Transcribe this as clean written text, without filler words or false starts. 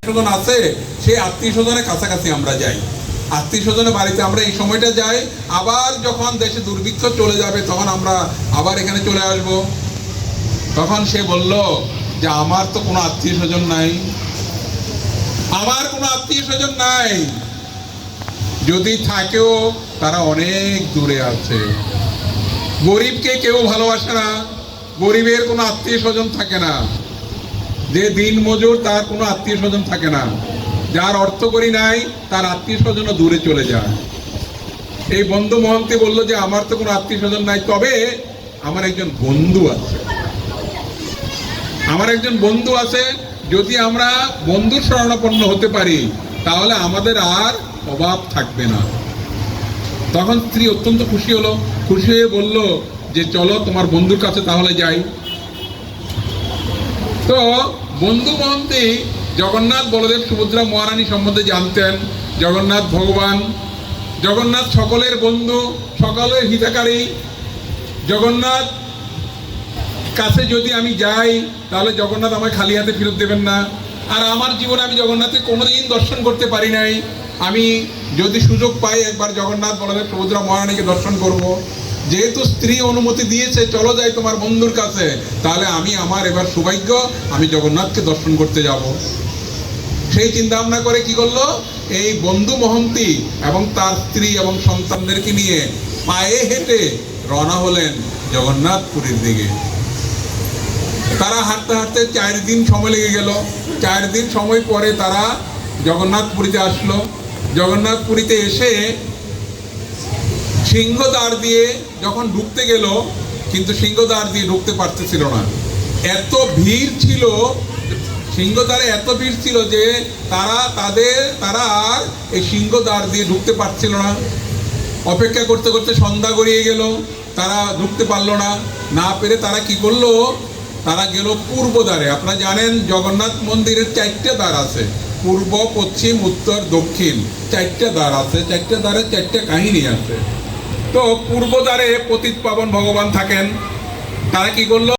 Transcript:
স্বজন আছে সেই আত্মীয় স্বজনের কাছাকাছি আমরা যাই, আত্মীয় স্বজনের বাড়িতে আমরা এই সময়টা যাই। আবার যখন দেশে দুর্ভিক্ষ চলে যাবে তখন আমরা আবার এখানে চলে আসব। তখন সে বলল যে আমার তো কোনো আত্মীয় স্বজন নাই, আমার কোনো আত্মীয় স্বজন নাই, যদি থাকেও তারা অনেক দূরে আছে। গরিবকে কেউ ভালোবাসে না, গরিবের কোনো আত্মীয় স্বজন থাকে না, যে দিন মজুর তার কোনো আত্মীয় স্বজন থাকে না, যার অর্থ করি নাই তার আত্মীয় স্বজনও দূরে চলে যায়। এই বন্ধু মহন্তি বলল যে আমার তো কোনো আত্মীয় স্বজন নাই, তবে আমার একজন বন্ধু আছে, আমার একজন বন্ধু আছে, যদি আমরা বন্ধুর শরণাপন্ন হতে পারি তাহলে আমাদের আর অভাব থাকবে না। তখন স্ত্রী অত্যন্ত খুশি হলো, খুশি হয়ে বলল যে চলো তোমার বন্ধুর কাছে তাহলে যাই। তো বন্ধু মহন্তি জগন্নাথ বলদেব সুভদ্রা মহারানী সম্বন্ধে জানতেন। জগন্নাথ ভগবান, জগন্নাথ সকলের বন্ধু, সকলের হিতকারী। জগন্নাথ কাছে যদি আমি যাই তাহলে জগন্নাথ আমায় খালি হাতে ফেরত দেবেন না। আর আমার জীবনে আমি জগন্নাথকে কোনোদিন দর্শন করতে পারি নাই, আমি যদি সুযোগ পাই একবার জগন্নাথ বলদেব সুভদ্রা মহারানীকে দর্শন করব। যেহেতু স্ত্রী অনুমতি দিয়েছে চলো যাই তোমার বন্ধুর কাছে, তাহলে আমি আমার এবার সৌভাগ্য, আমি জগন্নাথকে দর্শন করতে যাব। সেই চিন্তা ভাবনা করে কি করলো, এই বন্ধু মহন্তি এবং তার স্ত্রী এবং সন্তানদেরকে নিয়ে পায়ে হেঁটে রওনা হলেন জগন্নাথপুরীর দিকে। তারা হাঁটতে হাঁটতে 4 দিন সময় লেগে গেল। 4 দিন সময় পরে তারা জগন্নাথপুরীতে আসলো। জগন্নাথপুরীতে এসে সিংহদ্বার দিয়ে যখন ঢুকতে গেল, কিন্তু সিংহদ্বার দিয়ে ঢুকতে পারতেছিল না, এত ভিড় ছিল, সিংহদ্বারে এত ভিড় ছিল যে তারা আর এই সিংহদ্বার দিয়ে ঢুকতে পারছিল না। অপেক্ষা করতে করতে সন্ধ্যা গড়িয়ে গেল, তারা ঢুকতে পারলো না। না পেরে তারা কি করলো, তারা গেল পূর্ব দ্বারে। আপনারা জানেন জগন্নাথ মন্দিরের 4টে দ্বার আছে, পূর্ব, পশ্চিম, উত্তর, দক্ষিণ, 4টে দ্বার আছে। 4টে দ্বারে 4টে কাহিনী আছে। তো পূর্ব দ্বারে পতিত পাবন ভগবান থাকেন। তারা কি করলো,